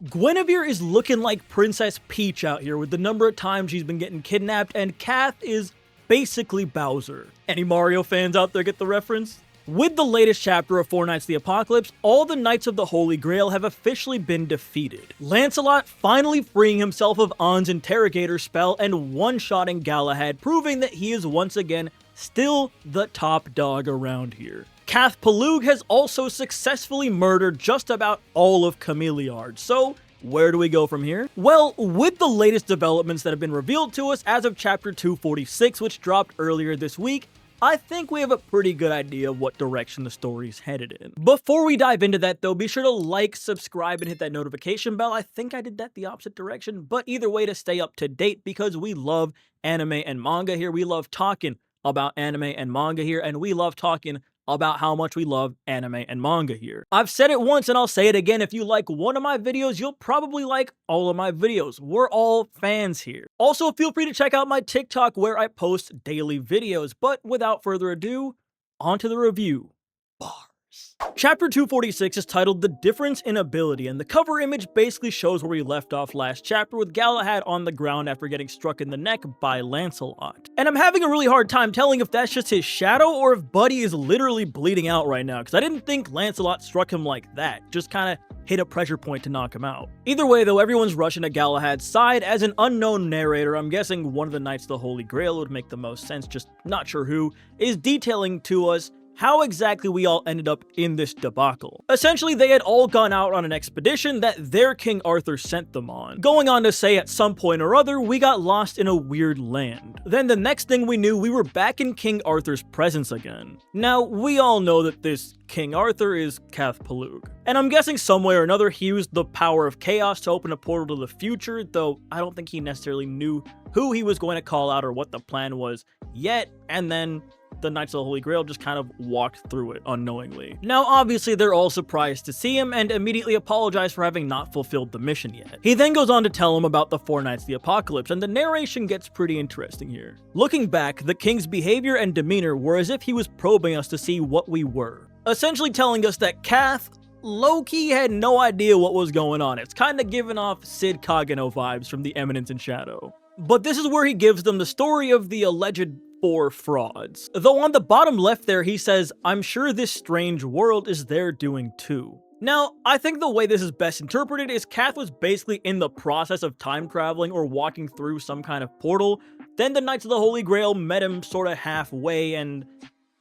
Guinevere is looking like Princess Peach out here with the number of times she's been getting kidnapped, and Cath is basically Bowser. Any Mario fans out there get the reference? With the latest chapter of Four Knights of the Apocalypse, all the Knights of the Holy Grail have officially been defeated. Lancelot finally freeing himself of Ann's interrogator spell and one-shotting Galahad, proving that he is once again still the top dog around here. Cath Palug has also successfully murdered just about all of Cameliard, so where do we go from here? Well, with the latest developments that have been revealed to us as of chapter 246, which dropped earlier this week, I think we have a pretty good idea of what direction the story's headed in. Before we dive into that though, be sure to like, subscribe, and hit that notification bell. I think I did that the opposite direction, but either way to stay up to date because we love anime and manga here. We love talking about anime and manga here, and we love talking about how much we love anime and manga here. I've said it once and I'll say it again, if you like one of my videos, you'll probably like all of my videos. We're all fans here. Also, feel free to check out my TikTok where I post daily videos, but without further ado, on to the review. Chapter 246 is titled The Difference in Ability, and the cover image basically shows where we left off last chapter with Galahad on the ground after getting struck in the neck by Lancelot. And I'm having a really hard time telling if that's just his shadow or if Buddy is literally bleeding out right now, because I didn't think Lancelot struck him like that, just kind of hit a pressure point to knock him out. Either way though, everyone's rushing to Galahad's side. As an unknown narrator, I'm guessing one of the Knights of the Holy Grail would make the most sense, just not sure who, is detailing to us how exactly we all ended up in this debacle. Essentially, they had all gone out on an expedition that their King Arthur sent them on, going on to say at some point or other, we got lost in a weird land. Then the next thing we knew, we were back in King Arthur's presence again. Now, we all know that this King Arthur is Cath Palug, and I'm guessing some way or another he used the power of chaos to open a portal to the future, though I don't think he necessarily knew who he was going to call out or what the plan was yet, and then the Knights of the Holy Grail just kind of walked through it unknowingly. Now, obviously, they're all surprised to see him and immediately apologize for having not fulfilled the mission yet. He then goes on to tell him about the Four Knights of the Apocalypse, and the narration gets pretty interesting here. Looking back, the king's behavior and demeanor were as if he was probing us to see what we were, essentially telling us that Cath low-key had no idea what was going on. It's kind of giving off Sid Kagano vibes from The Eminence in Shadow. But this is where he gives them the story of the alleged 4 frauds. Though on the bottom left there, he says, I'm sure this strange world is their doing too. Now, I think the way this is best interpreted is Cath was basically in the process of time traveling or walking through some kind of portal. Then the Knights of the Holy Grail met him sort of halfway and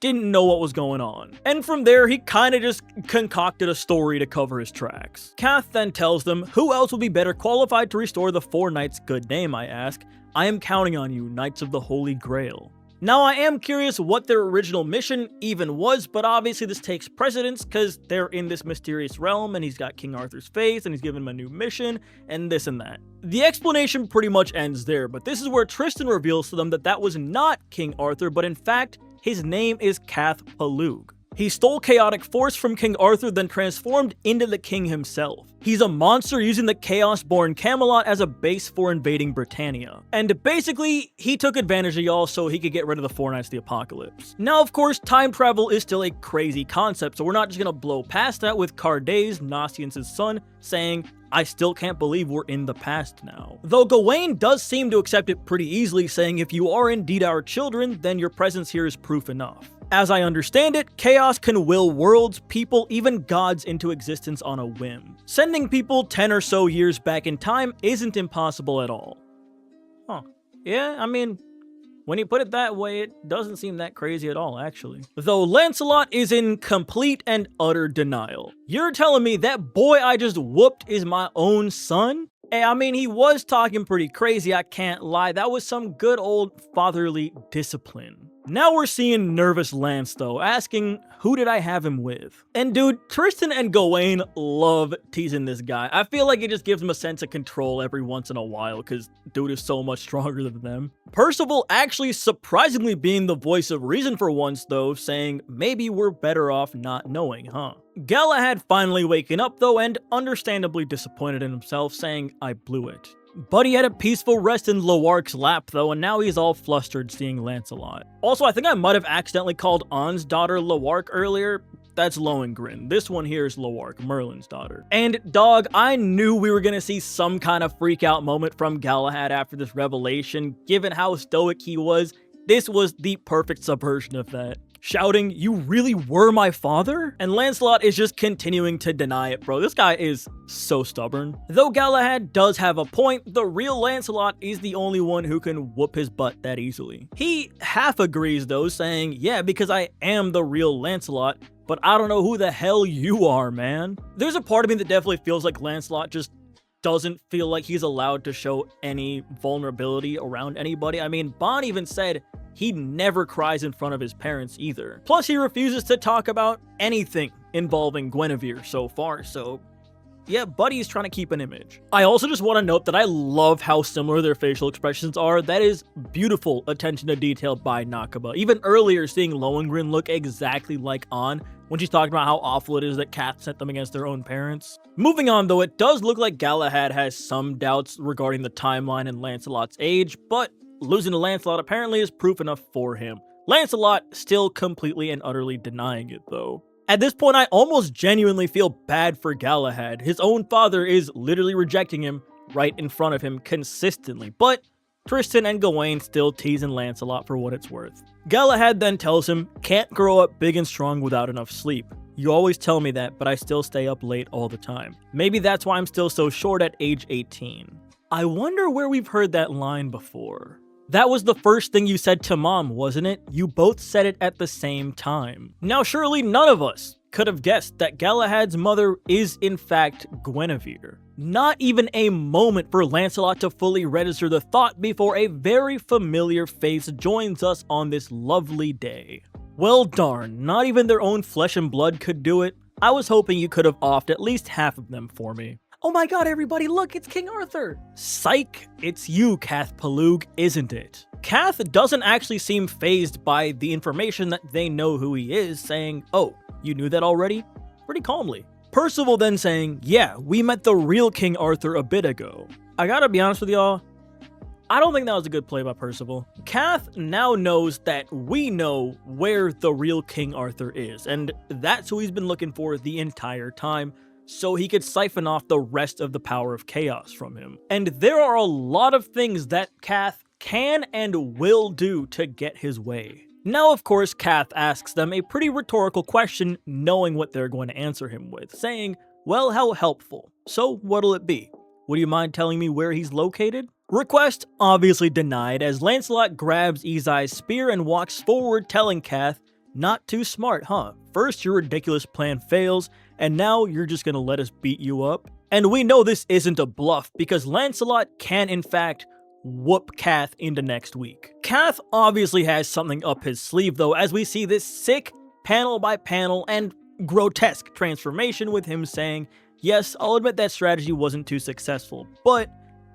didn't know what was going on. And from there, he kind of just concocted a story to cover his tracks. Cath then tells them, who else would be better qualified to restore the 4 Knights' good name, I ask. I am counting on you, Knights of the Holy Grail. Now, I am curious what their original mission even was, but obviously this takes precedence because they're in this mysterious realm and he's got King Arthur's face and he's given him a new mission and this and that. The explanation pretty much ends there, but this is where Tristan reveals to them that that was not King Arthur, but in fact, his name is Cath Palug. He stole chaotic force from King Arthur, then transformed into the king himself. He's a monster using the chaos-born Camelot as a base for invading Britannia. And basically, he took advantage of y'all so he could get rid of the Four Knights of the Apocalypse. Now, of course, time travel is still a crazy concept, so we're not just gonna blow past that with Cardae's, Gnostius' son, saying, I still can't believe we're in the past now. Though Gawain does seem to accept it pretty easily, saying if you are indeed our children, then your presence here is proof enough. As I understand it, chaos can will worlds, people, even gods into existence on a whim. Sending people 10 or so years back in time isn't impossible at all. Huh. Yeah, I mean, when you put it that way, it doesn't seem that crazy at all, actually. Though Lancelot is in complete and utter denial. You're telling me that boy I just whooped is my own son? Hey, I mean, he was talking pretty crazy, I can't lie. That was some good old fatherly discipline. Now we're seeing nervous Lance though, asking, who did I have him with? And dude, Tristan and Gawain love teasing this guy. I feel like it just gives him a sense of control every once in a while, because dude is so much stronger than them. Percival actually surprisingly being the voice of reason for once though, saying, maybe we're better off not knowing, huh? Galahad finally waking up though, and understandably disappointed in himself, saying, I blew it. Buddy had a peaceful rest in Loarc's lap though, and now he's all flustered seeing Lancelot. Also, I think I might have accidentally called Ann's daughter Loarc earlier. that's Lohengrin. This one here is Loark, Merlin's daughter. And dog, I knew we were gonna see some kind of freak out moment from Galahad after this revelation. Given how stoic he was, this was the perfect subversion of that. Shouting, "You really were my father?" And Lancelot is just continuing to deny it, bro. This guy is so stubborn. Though Galahad does have a point, the real Lancelot is the only one who can whoop his butt that easily. He half agrees though, saying, "Yeah, because I am the real Lancelot, but I don't know who the hell you are, man." There's a part of me that definitely feels like Lancelot just doesn't feel like he's allowed to show any vulnerability around anybody. I mean, Bond even said he never cries in front of his parents either. Plus, he refuses to talk about anything involving Guinevere so far, so yeah, Buddy's trying to keep an image. I also just want to note that I love how similar their facial expressions are. That is beautiful attention to detail by Nakaba. Even earlier, seeing Lohengrin look exactly like An when she's talking about how awful it is that Cath sent them against their own parents. Moving on though, it does look like Galahad has some doubts regarding the timeline and Lancelot's age, but losing to Lancelot apparently is proof enough for him. Lancelot still completely and utterly denying it though. At this point, I almost genuinely feel bad for Galahad. His own father is literally rejecting him right in front of him consistently, but Tristan and Gawain still teasing Lancelot for what it's worth. Galahad then tells him, "Can't grow up big and strong without enough sleep. You always tell me that, but I still stay up late all the time. Maybe that's why I'm still so short at age 18. I wonder where we've heard that line before. That was the first thing you said to Mom, wasn't it? You both said it at the same time. Now, surely none of us could have guessed that Galahad's mother is in fact Guinevere. Not even a moment for Lancelot to fully register the thought before a very familiar face joins us on this lovely day. Well darn, not even their own flesh and blood could do it. I was hoping you could have offed at least half of them for me. Oh my god, everybody, look, it's King Arthur! Psych, it's you, Cath Palug, isn't it? Cath doesn't actually seem fazed by the information that they know who he is, saying, "Oh, you knew that already?" Pretty calmly. Percival then saying, "Yeah, we met the real King Arthur a bit ago." I gotta be honest with y'all, I don't think that was a good play by Percival. Cath now knows that we know where the real King Arthur is, and that's who he's been looking for the entire time, so he could siphon off the rest of the power of chaos from him. And there are a lot of things that Cath can and will do to get his way. Now, of course, Cath asks them a pretty rhetorical question, knowing what they're going to answer him with, saying, "Well, how helpful. So, what'll it be? Would you mind telling me where he's located?" Request obviously denied, as Lancelot grabs Izai's spear and walks forward, telling Cath, "Not too smart, huh? First your ridiculous plan fails, and now you're just gonna let us beat you up?" And we know this isn't a bluff, because Lancelot can in fact whoop Cath into next week. Cath obviously has something up his sleeve though, as we see this sick panel by panel and grotesque transformation with him saying, "Yes, I'll admit that strategy wasn't too successful, but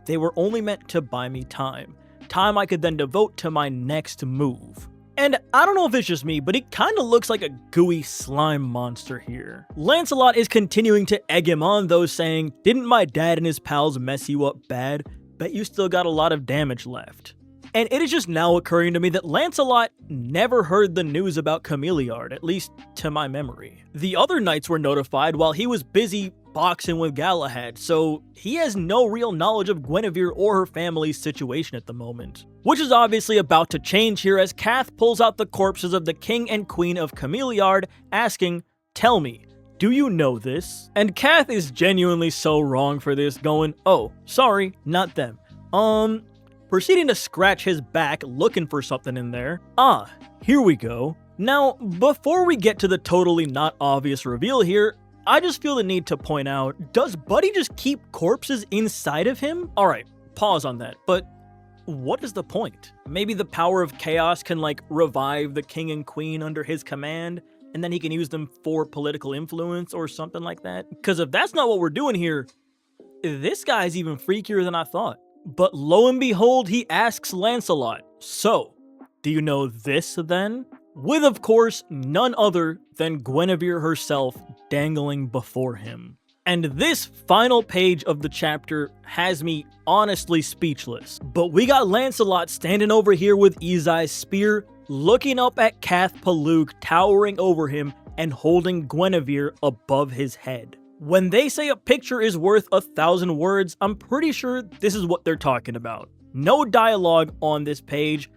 they were only meant to buy me time. Time I could then devote to my next move." And I don't know if it's just me, but he kind of looks like a gooey slime monster here. Lancelot is continuing to egg him on though, saying, "Didn't my dad and his pals mess you up bad? Bet you still got a lot of damage left." And it is just now occurring to me that Lancelot never heard the news about Cameliard, at least to my memory. The other knights were notified while he was busy boxing with Galahad, so he has no real knowledge of Guinevere or her family's situation at the moment. Which is obviously about to change here, as Cath pulls out the corpses of the king and queen of Cameliard, asking, "Tell me, do you know this?" And Cath is genuinely so wrong for this, going, "Oh, sorry, not them." Proceeding to scratch his back, looking for something in there. Ah, here we go. Now, before we get to the totally not obvious reveal here, I just feel the need to point out, does Buddy just keep corpses inside of him? Alright, pause on that, but what is the point? Maybe the power of chaos can revive the king and queen under his command, and then he can use them for political influence or something like that? Because if that's not what we're doing here, this guy's even freakier than I thought. But lo and behold, he asks Lancelot, "So, do you know this then?" With, of course, none other than Guinevere herself dangling before him. And this final page of the chapter has me honestly speechless. But we got Lancelot standing over here with Izai's spear, looking up at Cath Palug towering over him, and holding Guinevere above his head. When they say a picture is worth 1,000 words, I'm pretty sure this is what they're talking about. No dialogue on this page,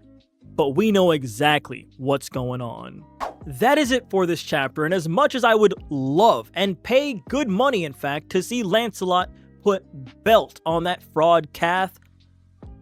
but we know exactly what's going on. That is it for this chapter, and as much as I would love and pay good money, in fact, to see Lancelot put belt on that fraud Cath,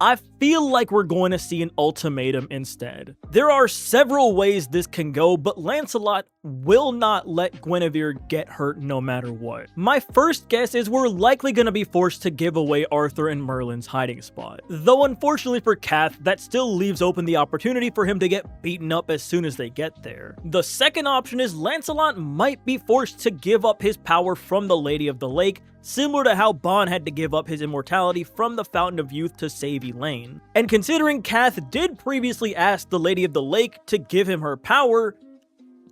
I feel like we're going to see an ultimatum instead. There are several ways this can go, but Lancelot will not let Guinevere get hurt no matter what. My first guess is we're likely going to be forced to give away Arthur and Merlin's hiding spot. Though unfortunately for Cath, that still leaves open the opportunity for him to get beaten up as soon as they get there. The second option is Lancelot might be forced to give up his power from the Lady of the Lake, similar to how Bon had to give up his immortality from the Fountain of Youth to save Elaine. And considering Cath did previously ask the Lady of the Lake to give him her power,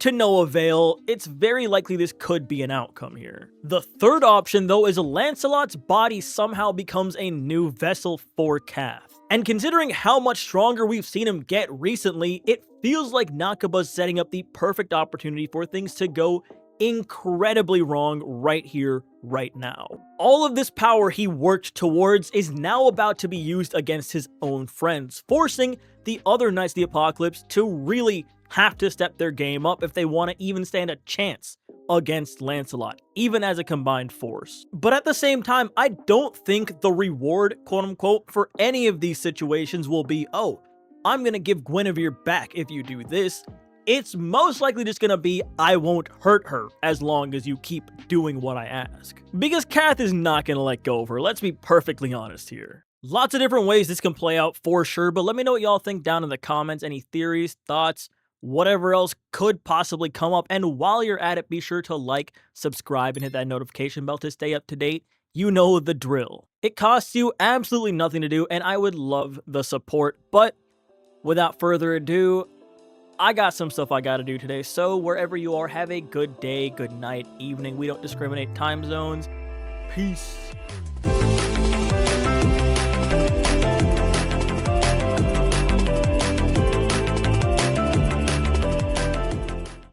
to no avail, it's very likely this could be an outcome here. The third option, though, is Lancelot's body somehow becomes a new vessel for Cath. And considering how much stronger we've seen him get recently, it feels like Nakaba's setting up the perfect opportunity for things to go incredibly wrong right here, right now. All of this power he worked towards is now about to be used against his own friends, forcing the other Knights of the Apocalypse to really have to step their game up if they want to even stand a chance against Lancelot, even as a combined force. But at the same time, I don't think the reward, quote unquote, for any of these situations will be, oh, I'm gonna give Guinevere back if you do this. It's most likely just gonna be, I won't hurt her as long as you keep doing what I ask. Because Cath is not gonna let go of her, let's be perfectly honest here. Lots of different ways this can play out for sure, but let me know what y'all think down in the comments. Any theories, thoughts, whatever else could possibly come up. And while you're at it, be sure to like, subscribe, and hit that notification bell to stay up to date. You know the drill. It costs you absolutely nothing to do, and I would love the support. But without further ado, I got some stuff I gotta do today, so wherever you are, have a good day, good night, evening. We don't discriminate time zones. Peace.